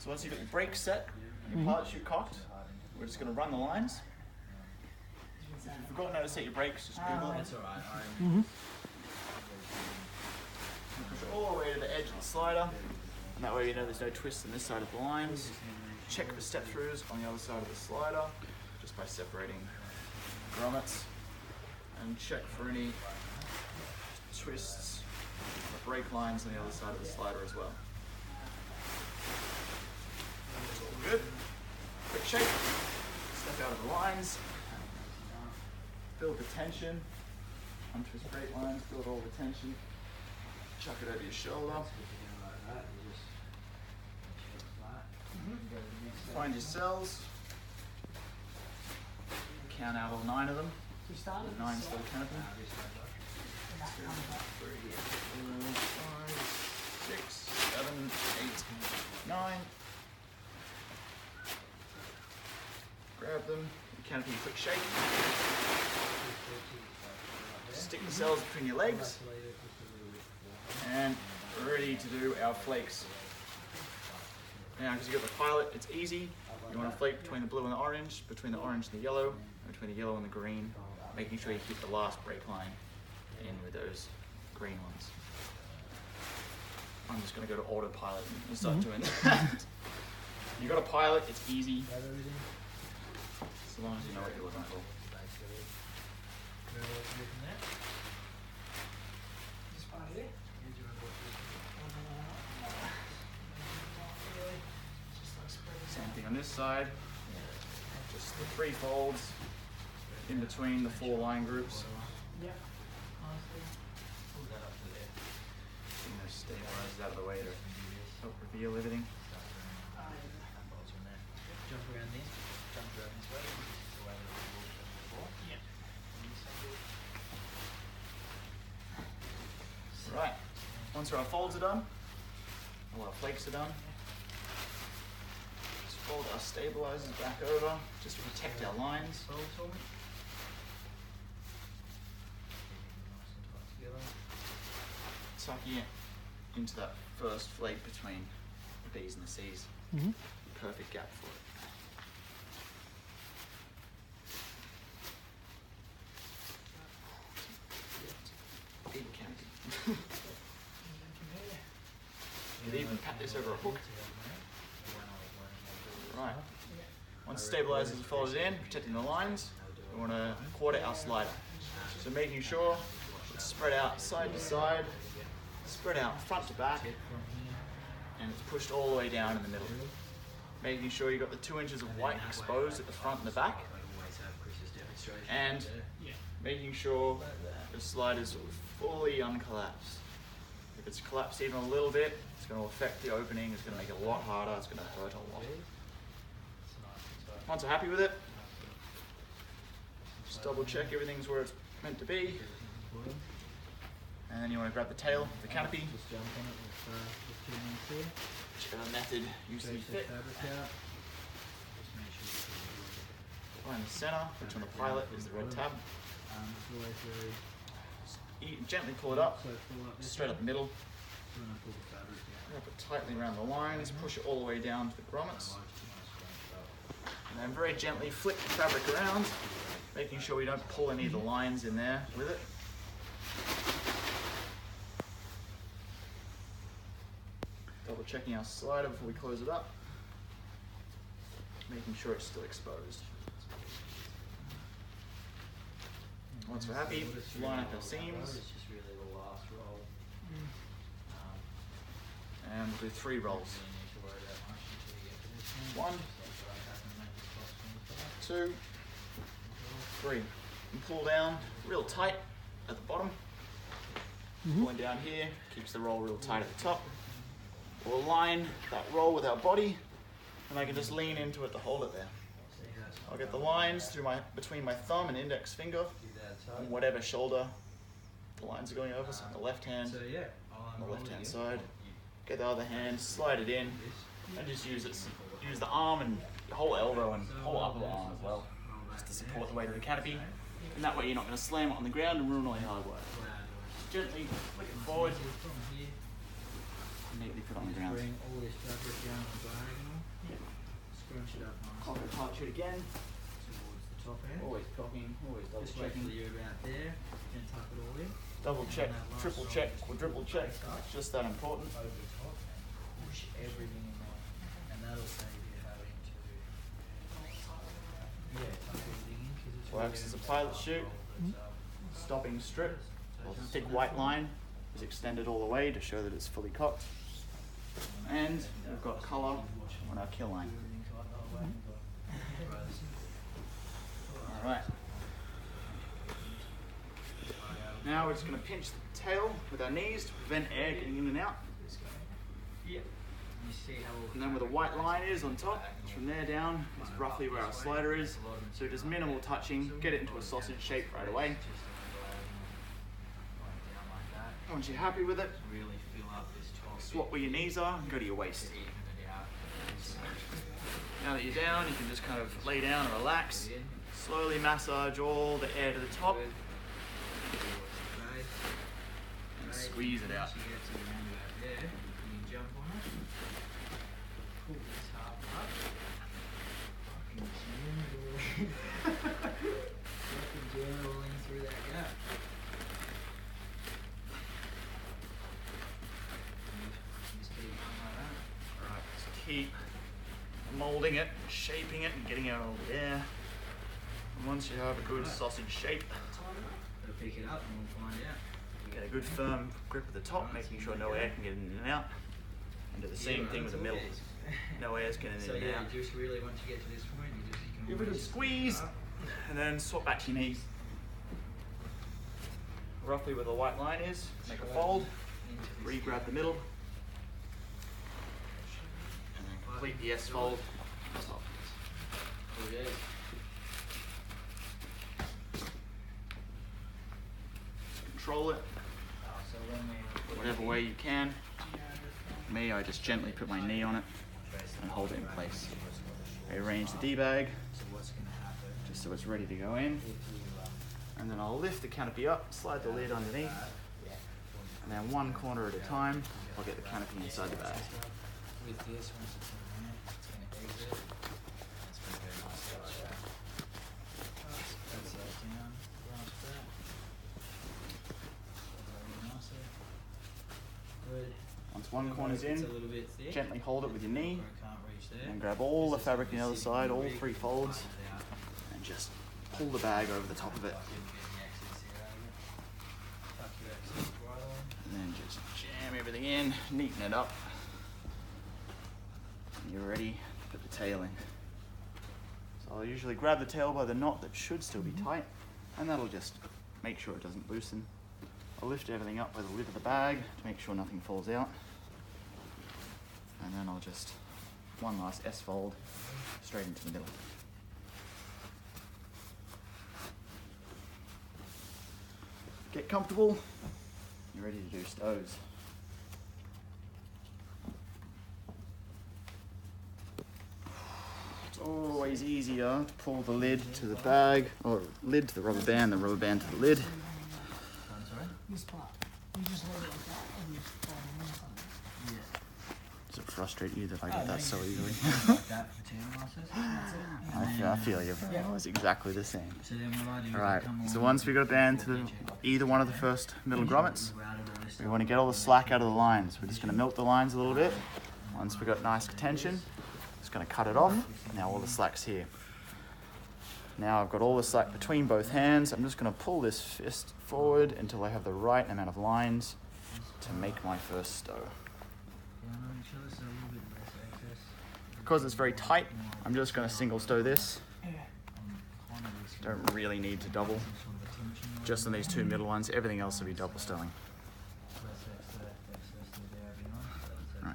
So once you've got your brakes set, your pilot chute cocked, we're just going to run the lines. If you've forgotten how to set your brakes, just Google it. That's alright. Push it all the way to the edge of the slider, and that way you know there's no twists on this side of the lines. Check for step throughs on the other side of the slider, just by separating grommets, and check for any twists or brake lines on the other side of the slider as well. That's all good. Quick shake, step out of the lines, build the tension, untwist brake lines, build all the tension, chuck it over your shoulder. Find your cells, count out all 9 of them. 9 still canopy. 2, 3, 4, 5, 6, 7, 8, 9. Grab them, canopy, quick shake. Stick the cells between your legs. And we're ready to do our flakes. Now, because you've got the pilot, it's easy. You want to flake between the blue and the orange, between the orange and the yellow, and between the yellow and the green, making sure you keep the last brake line in with those green ones. I'm just going to go to autopilot and start doing that. You've got a pilot, it's easy, so long as you know what you're looking for. Same thing on this side, just the 3 folds in between the 4 line groups. Getting those stabilizers out of the way to help reveal everything. Jump around this way. Right, once our folds are done, all our flakes are done, just fold our stabilizers back over just to protect our lines. Tucking it into that first flake between the B's and the C's. Perfect gap for it. You could even pat this over a hook. Right. Once stabilizers are folded in, protecting the lines, we want to quarter our slider. So making sure it's spread out side to side, spread out front to back, and it's pushed all the way down in the middle. Making sure you've got the 2 inches of white exposed at the front and the back, and making sure the slider's fully uncollapsed. If it's collapsed even a little bit, it's going to affect the opening, it's going to make it a lot harder, it's going to hurt a lot. Once we're happy with it, just double check everything's where it's meant to be. And then you want to grab the tail of the canopy. Whichever method you see fit. Find the center, which on the pilot is the red tab. Gently pull it up, just straight up the middle. Wrap it tightly around the lines, push it all the way down to the grommets. And then very gently flick the fabric around, making sure we don't pull any of the lines in there with it. Double checking our slider before we close it up, making sure it's still exposed. Once we're happy, line up our seams. And we'll do 3 rolls. 1, 2, 3. And pull down real tight at the bottom. Pulling down here keeps the roll real tight at the top. We'll align that roll with our body, and I can just lean into it to hold it there. I'll get the lines through between my thumb and index finger, on whatever shoulder the lines are going over, so on the left hand, on the left hand side. Get the other hand, slide it in, and just use the arm and the whole elbow and whole upper arm as well, just to support the weight of the canopy. And that way you're not going to slam it on the ground and ruin all your hard work. Gently flick it forward, and neatly put it on the ground. Scrunch it up nice. Cock it, touch it again. Towards the top end. Always cocking, always double Just wait till checking. you're about there and tuck it all in. Double check, And that last triple roll, check, just quadruple pull the check. base up It's just that important. over the top and push everything in there. And that'll save you having to tuck everything in because it's Works as a pilot chute. Stopping strip. Well, the thick white line is extended all the way to show that it's fully cocked. And we've got colour on our kill line. Alright. Now we're just going to pinch the tail with our knees to prevent air getting in and out. And then where the white line is on top, from there down is roughly where our slider is. So just minimal touching, get it into a sausage shape right away. Once you're happy with it, swap where your knees are and go to your waist. Now that you're down, you can just kind of lay down and relax. Slowly massage all the air to the top. And squeeze it out. Through that gap. Just keep going like that. Alright, just keep moulding it, shaping it, and getting out all the air. And once you have a good sausage shape, Gotta pick it up and we'll find out. you get a good firm grip at the top, making sure no air can get in and out. And do the same thing with the middle. No air's getting So in and yeah, out. you just really, once you get to this point, you can Give it a always squeeze, and then swap back to your knees. Roughly where the white line is, make a fold, re-grab the middle, and then complete the S fold. Top. Control it, So when we whatever way you can. Me, I just gently put my knee on it and hold it in place. I arrange the D-bag so what's gonna happen just so it's ready to go in. if you And then I'll lift the canopy up, slide the lid underneath, and then one corner at a time, I'll get the canopy inside the bag. with this, once it's in there, it's gonna exit. It's gonna go nicely like that. Press that down, grasp that. Very nicely. Good. Once one corner's It's in, a little bit thick. gently hold it with your knee, Or it can't reach there. and grab all the This is fabric on the other obviously side, all big, three folds, buttons out. and just pull the bag over the top of it. Like you get the excess here out of it. Tuck your excess right on. And then just jam everything in, neaten it up. And you're ready to put the tail in. So I'll usually grab the tail by the knot that should still be tight, and that'll just make sure it doesn't loosen. I'll lift everything up by the lid of the bag to make sure nothing falls out. And then I'll just, one last S fold, straight into the middle. Get comfortable, you're ready to do stows. It's always easier to pull the lid to the bag, or lid to the rubber band band to the lid. This part. You just hold it like that and you fall on one side. Yeah. Does it frustrate you that I get that so easily? Like that for tandem I feel you. It was exactly the same. So then what I do is I Alright, come so along once we got down to the, either one of the first middle grommets, we want to get all the slack out of the lines. We're just going to milk the lines a little bit. Once we got nice tension, just going to cut it off. Now all the slack's here. Now I've got all the slack between both hands. I'm just going to pull this fist forward until I have the right amount of lines to make my first stow. Because it's very tight, I'm just going to single stow this. Don't really need to double. Just on these two middle ones, everything else will be double stowing. Right.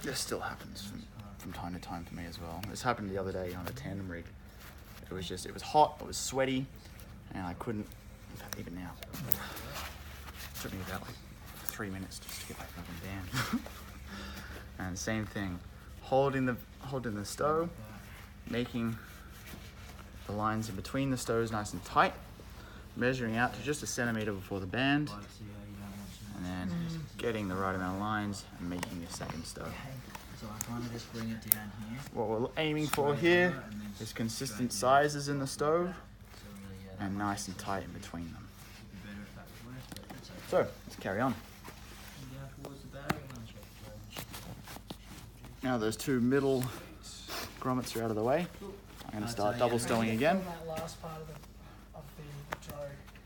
This still happens from time to time for me as well. This happened the other day on a tandem rig. It was hot, it was sweaty, and I couldn't, in fact, even now. It took me about like 3 minutes just to get back up and down. And same thing, holding the stow, making the lines in between the stows nice and tight, measuring out to just a centimetre before the band, and then getting the right amount of lines and making your second stove. Okay. So I kind of just bring it down here. What we're aiming for Straight here over and then is consistent straight down. sizes in the stove So really, yeah, that and might nice and tight in between them. be better if that was worse, but that's okay. So, let's carry on. And down towards the bag and then check the bag. Now those two middle grommets are out of the way. I'm going to start double stowing again. That last part of the drogue.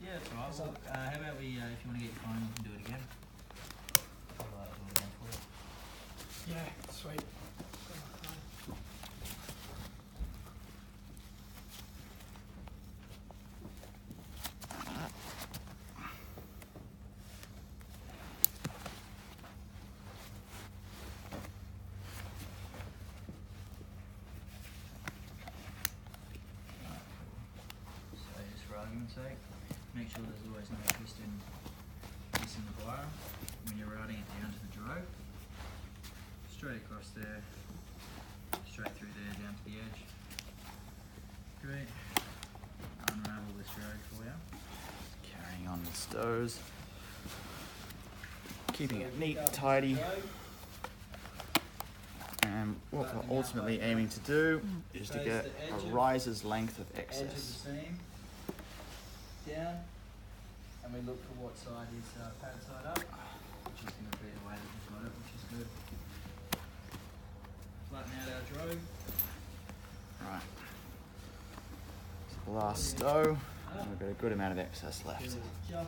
Yeah, that's right. Well, how about we, if you want to get your phone, you can do it again. I'll do it again for you. Yeah, sweet. So just for argument's sake, make sure there's always no twist in missing the wire when you're routing it down to the drogue. Straight across there, straight through there down to the edge. Great. Unravel this drogue for you. Carrying on with stows. Keeping it neat, tidy. And what we're ultimately aiming to do is to get a riser's length of Edge of the excess. seam down, and we look for what side is pad side up, which is going to be the way that we've got it, which is good. Flatten out our drogue. Right. So the last stow, and we've got a good amount of excess left. Just before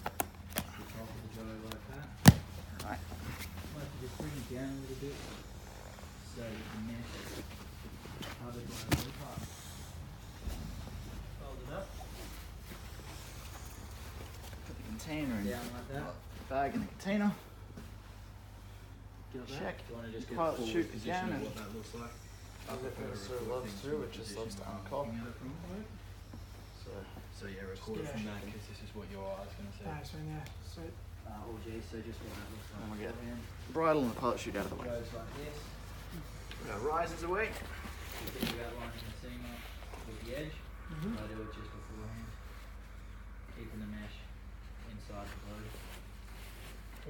the top of the drogue like that. Right. Might have to just bring it down a little bit so you can mesh other drogue really hard. Fold it up, Put the container in. down like that. Bag in the container. Got that? Check. Do you want to just get Pilot a full chute position again of and- what that looks like? I'll I'll look prefer at to Sir record loves things to, from a it just loves position to where I'm uncock. looking at it from. So yeah, record it from that because this is what your eye's going to see. Nice one, yeah. Sweet. Oh geez, so just what that looks like. And we get beforehand. bridle and the pilot chute out of the way. Goes like this. Put our risers away. You get your outline in the seam up with the edge. Mm-hmm. I do it just beforehand. Keeping the mesh inside the glue.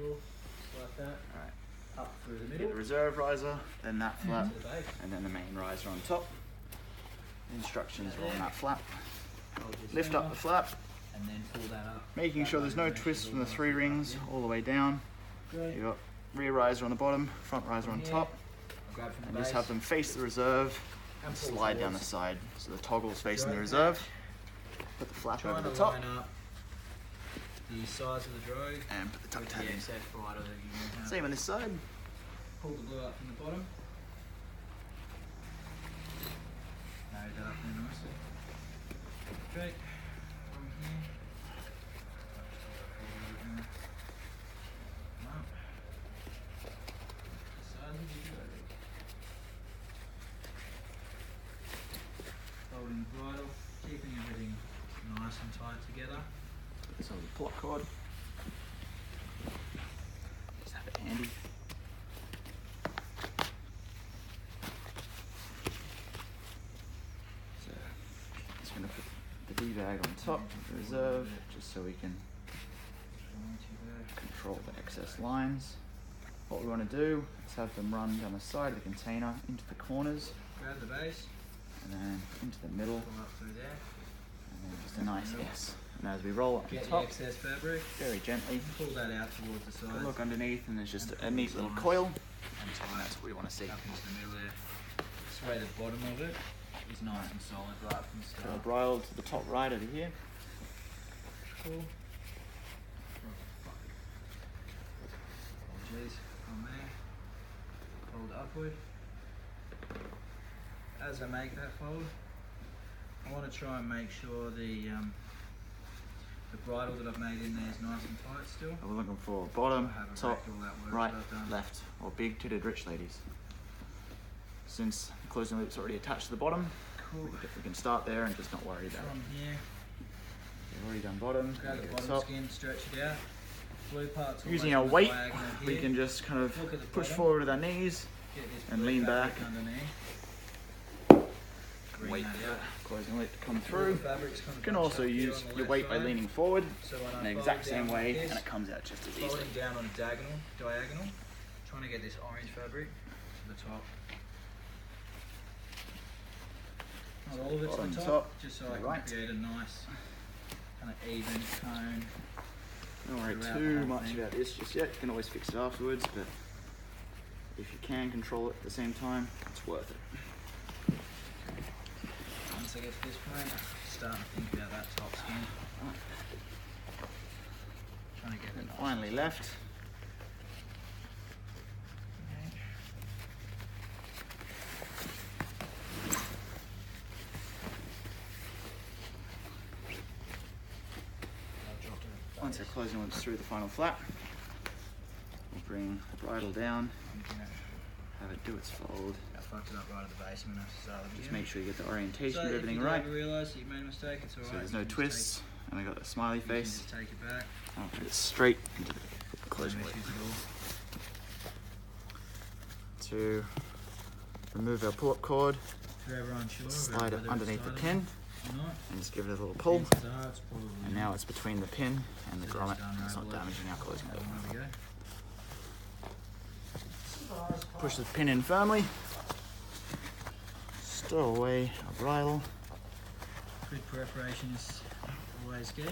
Cool. Just like that. Alright. Up through the Get middle. the reserve riser, then that flap, To the base. and then the main riser on top. Instructions are on that flap. Hold your Lift seam up the flap, and then pull that up. making That sure way there's the no mesh twist is from the all 3 nice and rings tucked in. all the way down. Great. You've got rear riser on the bottom, front riser on Here. top, I'll grab from the and base. just have them face the reserve and pull slide down the towards. side. So the toggle's facing the Drogue reserve. Put the flap Trying over to the top line up the size of the drogue and put the tuck with tab the in. excess bridle that you have. Same on this side. Pull the glue up from the bottom. Marry that up there nicely. Straight from here. Come up. Size of the drogue. Holding the bridle, keeping everything nice and tight together. So the plot cord. Just have it handy. So just gonna put the D bag on top of the reserve, just so we can Not too bad. control the excess lines. What we want to do is have them run down the side of the container into the corners Grab the base, and then into the middle, pull up through there. and then just a nice S. And as we roll up the Get the top, excess fabric, very gently, pull that out towards the side. look underneath, and there's just a And neat little nice. coil, And and tight that's what we want to see. up into the middle there. This way the bottom of it is nice and solid right from the So start. bridle to the top right over here. Cool. Apologies, on there. Fold upward. As I make that fold, I want to try and make sure the bridle that I've made in there is nice and tight still. And we're looking for bottom, I haven't top, wrecked all that work right, that I've done. left, or big titted rich ladies. Since the closing loop's already attached to the bottom, Cool. we can start there and just not worry about it. From here, We've already done bottom, grab the go bottom top. skin, stretch it out. Blue part's Using always our on the weight, diagonal we here. can just kind of Look at the push bottom. forward with our knees, Get this and blue lean fabric back. underneath. bring wait that for out. closing lip to come All through. the fabric's kind You of can bunched also up here use on the your left weight by side. leaning forward So when I in the fold exact it same down way, like this, and it comes out just as easily. folding down on a diagonal, trying to get this orange fabric to the top. Not all of it to Bottom, the top, top, just so I can right. create a nice kind of even cone. Don't worry throughout the too whole much thing. about this just yet. You can always fix it afterwards, but if you can control it at the same time, it's worth it. Once I get to this point, starting to think about that top skin. Trying to get it And nice. finally left. I've dropped it. Once our closing lips through the final flap, we'll bring the bridle down, have it do its fold. I fucked it up right at the base. I'm gonna have to start Just again. make sure you get the orientation So of if everything you right. ever realise that you've made a mistake, it's alright. So there's You no can just twists, and I got the smiley take- you can face. just take it back. I'll put it straight into the No closing lip. issues at all. To remove our pull-up cord, If you're ever unsure about slide whether it it's underneath the tight pin, or not, and just give it a little pull. chances are it's probably And now it's between the pin and the It's grommet. done, It's not right, damaging our closing lip. There we go. Push the pin in firmly. Stow away our bridle. Good preparation is always key.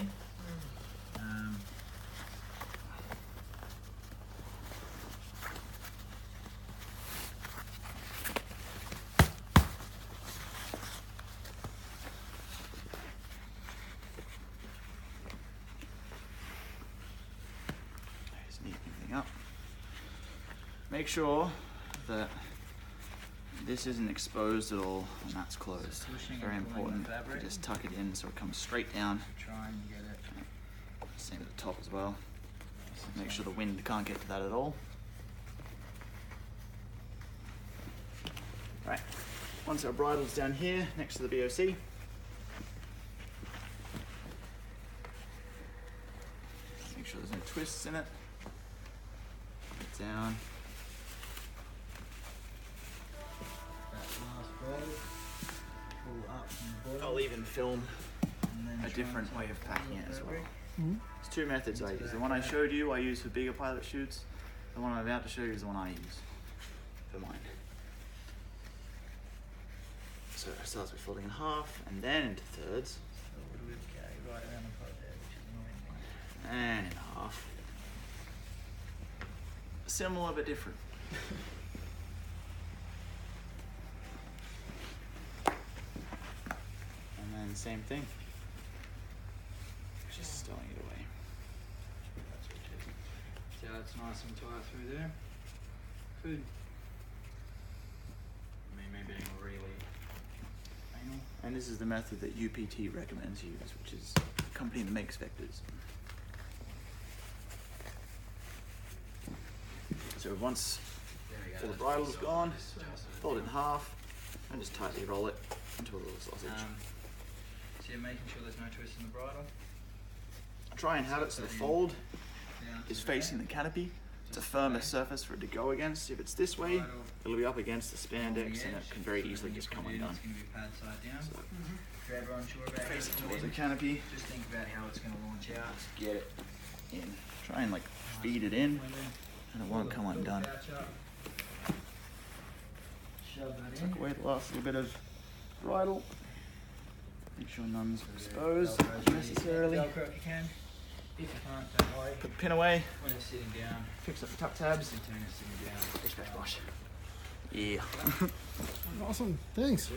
Just neaten everything up. Make sure that this isn't exposed at all when that's closed. Pushing Very and pulling the important to fabric. just tuck it in so it comes straight down. Try and get it. Same at the top as well. Make sure the wind can't get to that at all. Right, once our bridle's down here next to the BOC, make sure there's no twists in it. Put it down. That last fold, pull up from the bottom, I'll even film and then a try different and way take of the packing it as well. fabric. There's two methods I use. The one I showed you I use for bigger pilot chutes. The one I'm about to show you is the one I use for mine. So it starts with folding in half and then into thirds So a little bit of gag right around the pot there, which is annoying. and in half. Similar but different. And then same thing. Just stowing it away. That's what it is. See how it's nice and tight through there? Good. Me being really anal. And this is the method that UPT recommends you use, which is a company that makes vectors. So once There we all go. the bridle's gone, fold it in half, and just tightly roll it into a little sausage. So you're making sure there's no twist in the bridle. Try and have it so the fold Down is to facing the canopy. It's a firmer surface for it to go against. If it's this way, it'll be up against the spandex and it can very easily just come undone. It's going to be pad side down. So If you're ever unsure about how face it to towards put the it, canopy, just think about how it's going to launch out. just get it in. Try and like feed it in and it won't come undone. Shove that Tuck in. away the last little bit of bridle. Make sure none's exposed Velcro unnecessarily. Velcro if you can. If you can't, don't worry. Put the pin away, When you're sitting down, fix up the tuck tabs. just turn it sitting down. Push back wash. Yeah. Awesome. Thanks.